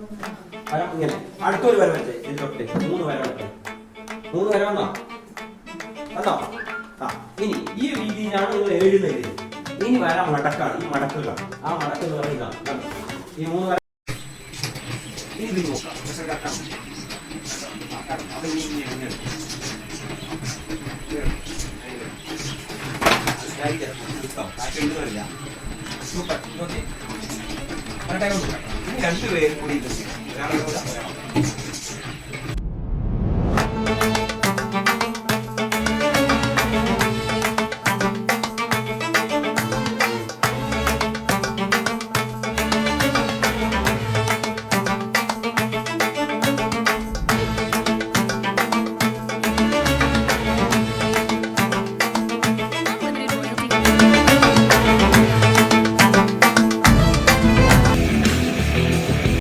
ഇങ്ങനെ അടുത്തൊരു വര വെച്ചേ ഇതിലൊട്ട് 3 വര വെച്ചേ 3 വര വന്നോ വന്നോ ആ ഇനി ഈ രീതിയിലാണ് നിങ്ങൾ എഴുതുന്നത് ഇനി വര മടക്കാണ് ഈ മടക്കുക ആ മടക്ക് എന്ന് പറയുന്നതാണ് ഈ 3 വര ഇത് നോക്കാം സൂപ്പർ ഓക്കെ രണ്ടുപേരും കൂടി